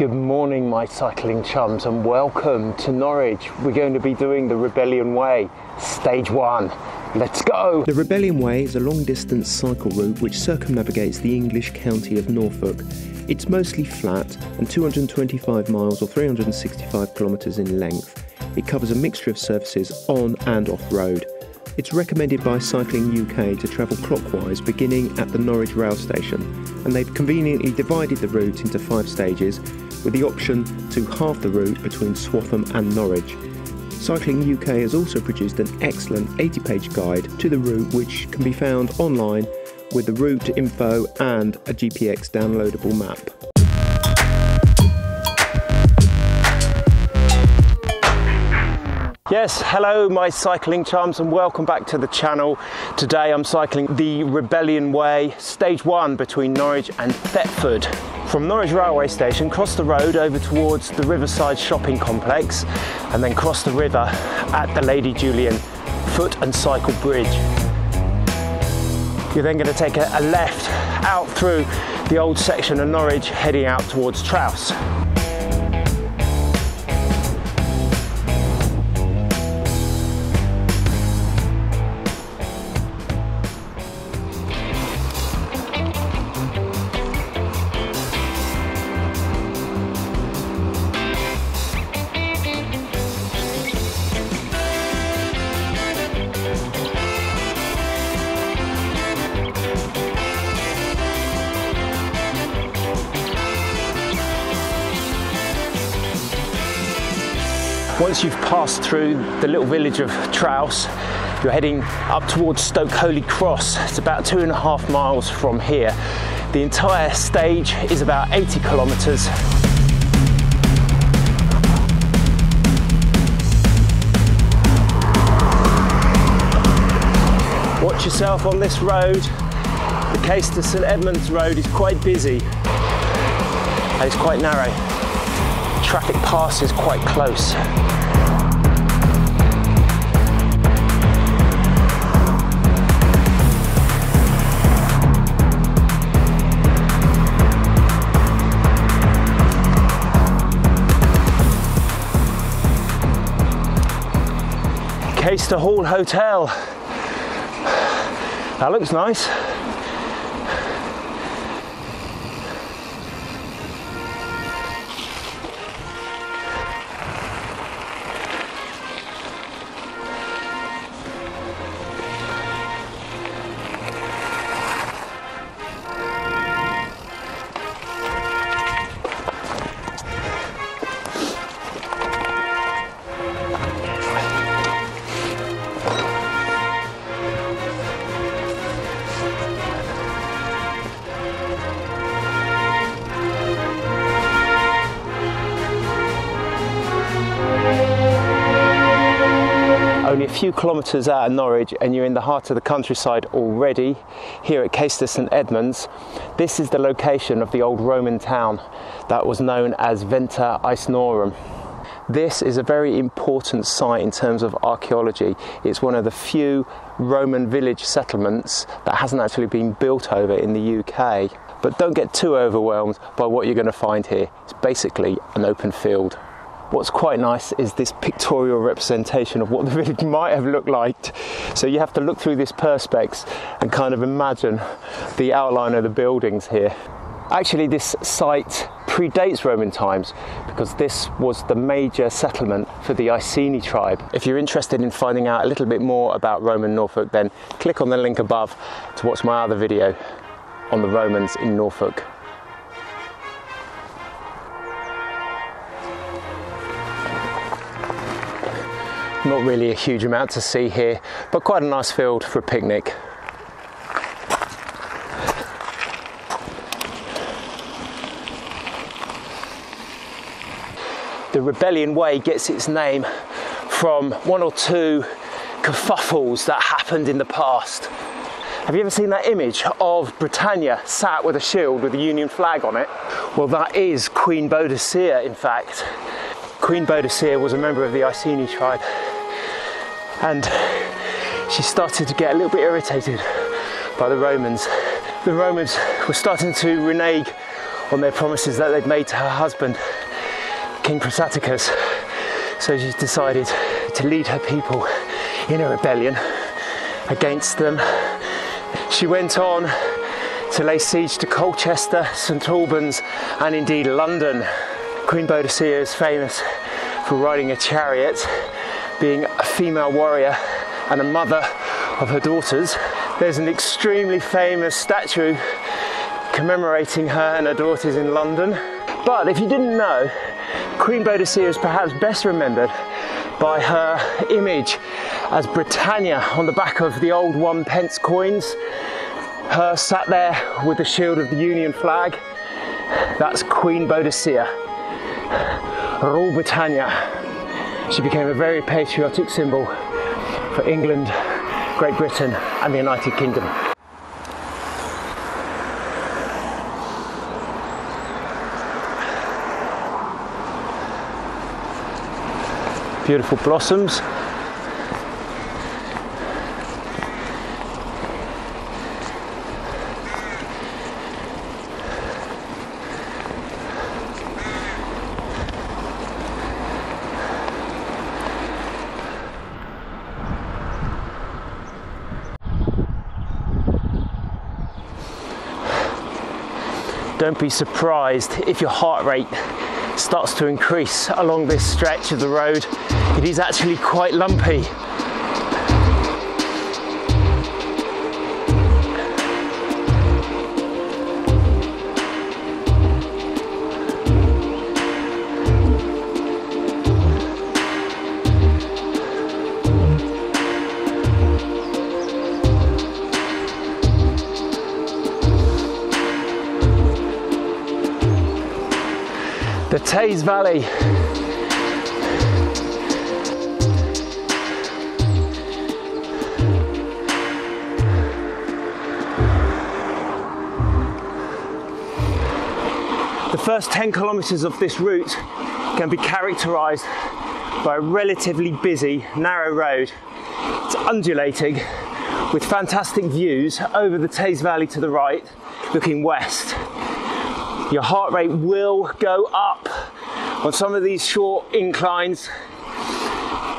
Good morning, my cycling chums, and welcome to Norwich. We're going to be doing the Rebellion Way, Stage 1. Let's go! The Rebellion Way is a long-distance cycle route which circumnavigates the English county of Norfolk. It's mostly flat and 225 miles or 365 kilometres in length. It covers a mixture of surfaces on and off-road. It's recommended by Cycling UK to travel clockwise beginning at the Norwich rail station, and they've conveniently divided the route into 5 stages with the option to halve the route between Swaffham and Norwich. Cycling UK has also produced an excellent 80-page guide to the route which can be found online with the route info and a GPX downloadable map. Yes, hello my cycling chums and welcome back to the channel. Today I'm cycling the Rebellion Way, Stage 1 between Norwich and Thetford. From Norwich railway station, cross the road over towards the Riverside shopping complex and then cross the river at the Lady Julian foot and cycle bridge. You're then going to take a left out through the old section of Norwich heading out towards Trowse. Once you've passed through the little village of Trowse, you're heading up towards Stoke Holly Cross. It's about 2.5 miles from here. The entire stage is about 80 kilometres. Watch yourself on this road. The Case to St Edmunds Road is quite busy and it's quite narrow. Traffic pass is quite close. Case to Hall Hotel. That looks nice. Only a few kilometres out of Norwich and you're in the heart of the countryside already, here at Case to St Edmunds. This is the location of the old Roman town that was known as Venta Icenorum. This is a very important site in terms of archaeology. It's one of the few Roman village settlements that hasn't actually been built over in the UK. But don't get too overwhelmed by what you're going to find here. It's basically an open field. What's quite nice is this pictorial representation of what the village might have looked like. So you have to look through this perspex and kind of imagine the outline of the buildings here. Actually, this site predates Roman times because this was the major settlement for the Iceni tribe. If you're interested in finding out a little bit more about Roman Norfolk, then click on the link above to watch my other video on the Romans in Norfolk. Not really a huge amount to see here, but quite a nice field for a picnic. The Rebellion Way gets its name from one or two kerfuffles that happened in the past. Have you ever seen that image of Britannia sat with a shield with a Union flag on it? Well, that is Queen BOUDICIA, in fact. Queen BOUDICIA was a member of the Iceni tribe, and she started to get a little bit irritated by the Romans. The Romans were starting to renege on their promises that they'd made to her husband, King Chrysaticus. So she decided to lead her people in a rebellion against them. She went on to lay siege to Colchester, St Albans, and indeed London. Queen BOUDICIA is famous for riding a chariot, being a female warrior and a mother of her daughters. There's an extremely famous statue commemorating her and her daughters in London. But if you didn't know, Queen BOUDICIA is perhaps best remembered by her image as Britannia on the back of the old 1p coins. Her sat there with the shield of the Union flag. That's Queen BOUDICIA, Rule Britannia. She became a very patriotic symbol for England, Great Britain and the United Kingdom. Beautiful blossoms. Don't be surprised if your heart rate starts to increase along this stretch of the road. It is actually quite lumpy. The Taze Valley. The first 10 kilometres of this route can be characterised by a relatively busy, narrow road. It's undulating with fantastic views over the Taze Valley to the right, looking west. Your heart rate will go up on some of these short inclines,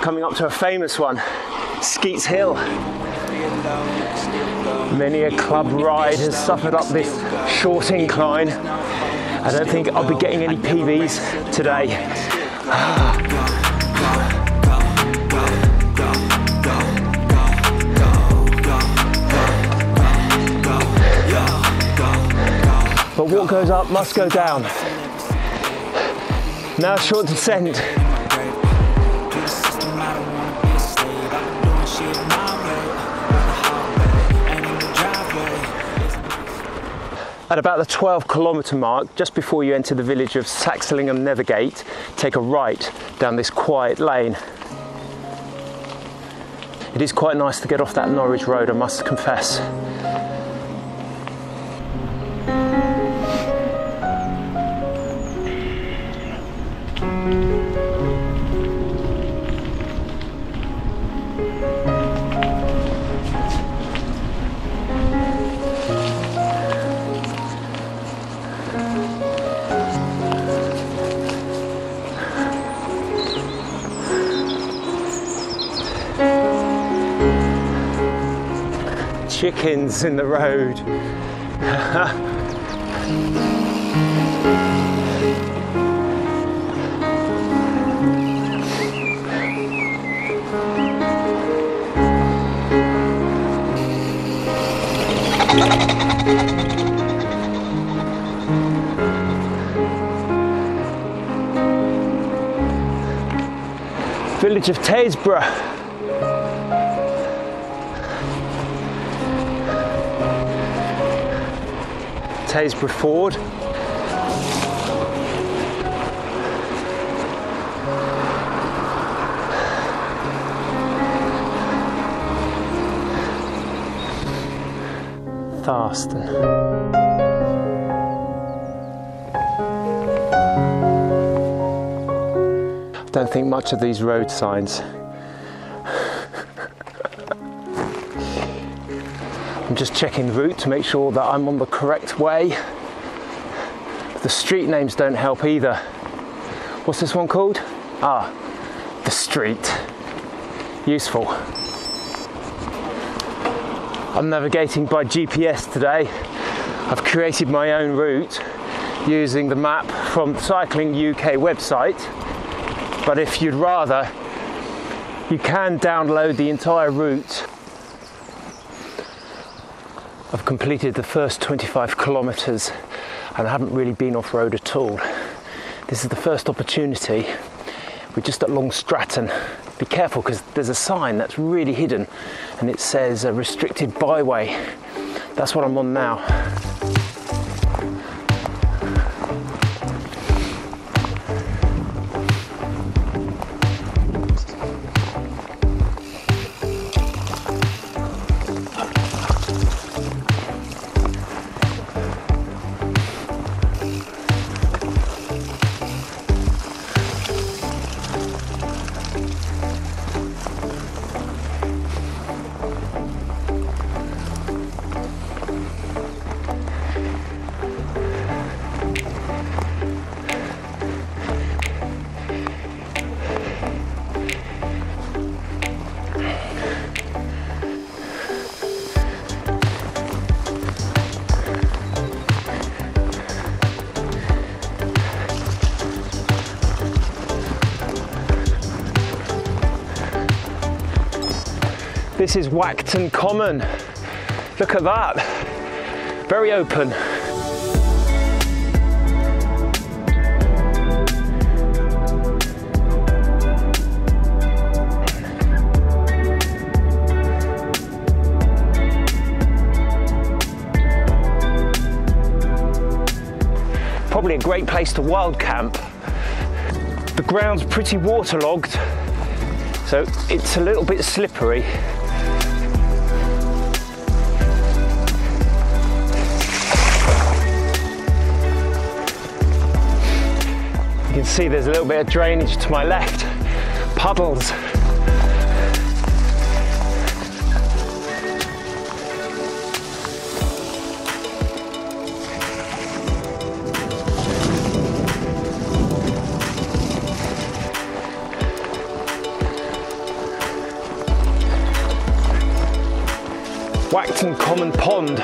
coming up to a famous one, Skeets Hill. Many a club ride has suffered up this short incline. I don't think I'll be getting any PBs today. But what goes up must go down. Now short descent. At about the 12-kilometre mark, just before you enter the village of Saxlingham Nether Gate, take a right down this quiet lane. It is quite nice to get off that Norwich Road, I must confess. Chickens in the road. Village of Tasbrugh. Tasbrugh Ford. Tharston. I don't think much of these road signs. I'm just checking the route to make sure that I'm on the correct way. The street names don't help either. What's this one called? Ah, the street. Useful. I'm navigating by GPS today. I've created my own route using the map from the Cycling UK website, but if you'd rather, you can download the entire route. I've completed the first 25 kilometres and I haven't really been off-road at all. This is the first opportunity. We're just at Long Stratton. Be careful because there's a sign that's really hidden and it says a restricted byway. That's what I'm on now. This is Whackton Common. Look at that. Very open. Probably a great place to wild camp. The ground's pretty waterlogged, so it's a little bit slippery. You can see there's a little bit of drainage to my left. Puddles. Whackton Common Pond.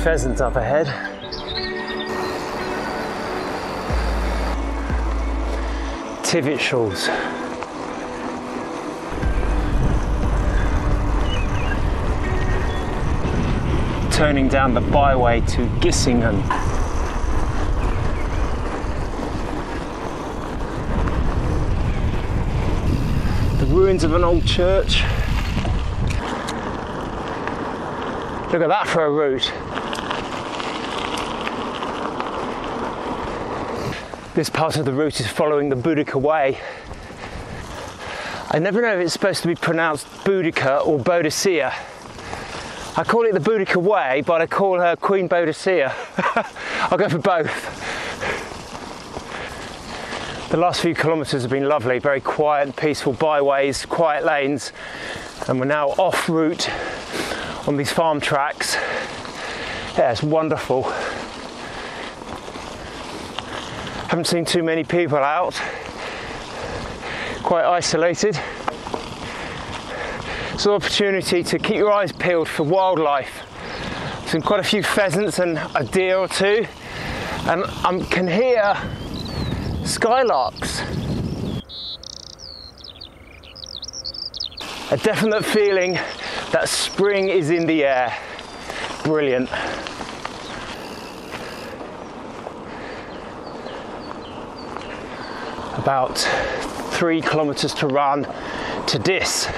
Pheasant up ahead. TIVETSHALLS. Turning down the byway to Gissingham. The ruins of an old church. Look at that for a route. This part of the route is following the BOUDICA way. I never know if it's supposed to be pronounced BOUDICA or BOUDICIA. I call it the BOUDICA way, but I call her Queen BOUDICIA. I'll go for both. The last few kilometres have been lovely, very quiet and peaceful byways, quiet lanes, and we're now off route on these farm tracks. Yeah, it's wonderful. Haven't seen too many people out, quite isolated. It's an opportunity to keep your eyes peeled for wildlife. Seen quite a few pheasants and a deer or two, and I can hear skylarks. A definite feeling that spring is in the air. Brilliant. About 3 kilometres to run to Dis.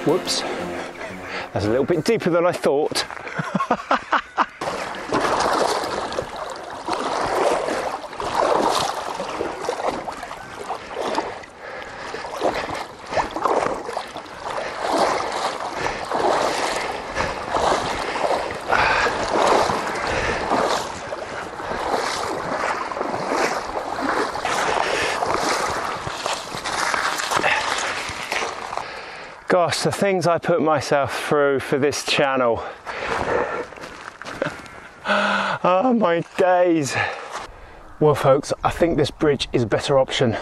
Whoops, that's a little bit deeper than I thought. Gosh, the things I put myself through for this channel. Oh my days. Well folks, I think this bridge is a better option.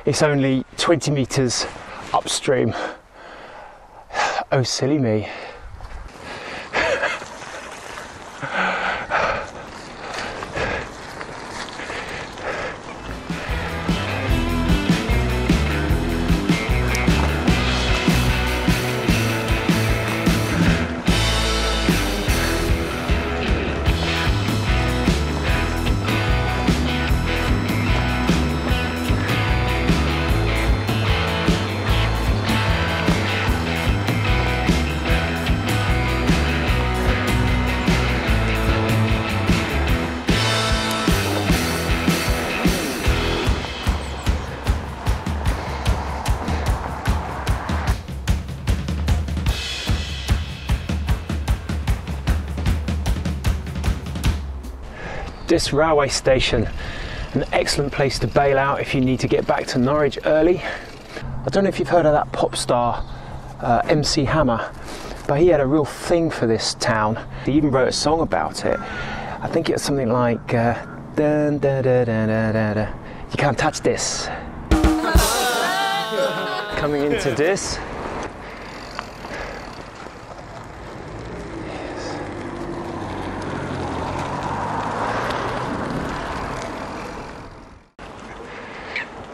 It's only 20 metres upstream. Oh silly me. Dis railway station, an excellent place to bail out if you need to get back to Norwich early. I don't know if you've heard of that pop star MC Hammer, but he had a real thing for this town. He even wrote a song about it. I think it was something like dun, dun, dun, dun, dun, dun, dun. You can't touch this. Coming into Dis.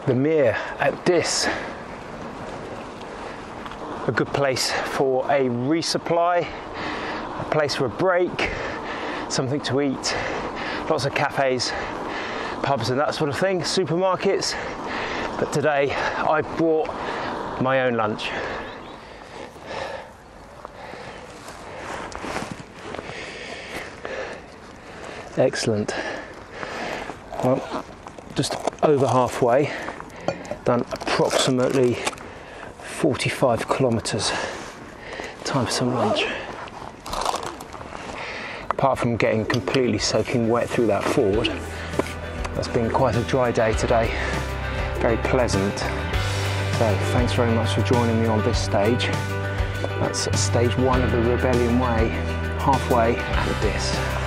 The Mere at Dis. A good place for a resupply, a place for a break, something to eat, lots of cafes, pubs and that sort of thing, supermarkets. But today I brought my own lunch. Excellent. Well, just over halfway, done approximately 45 kilometres. Time for some lunch. Apart from getting completely soaking wet through that ford, that's been quite a dry day today. Very pleasant. So thanks very much for joining me on this stage. That's stage 1 of the Rebellion Way, halfway at Dis.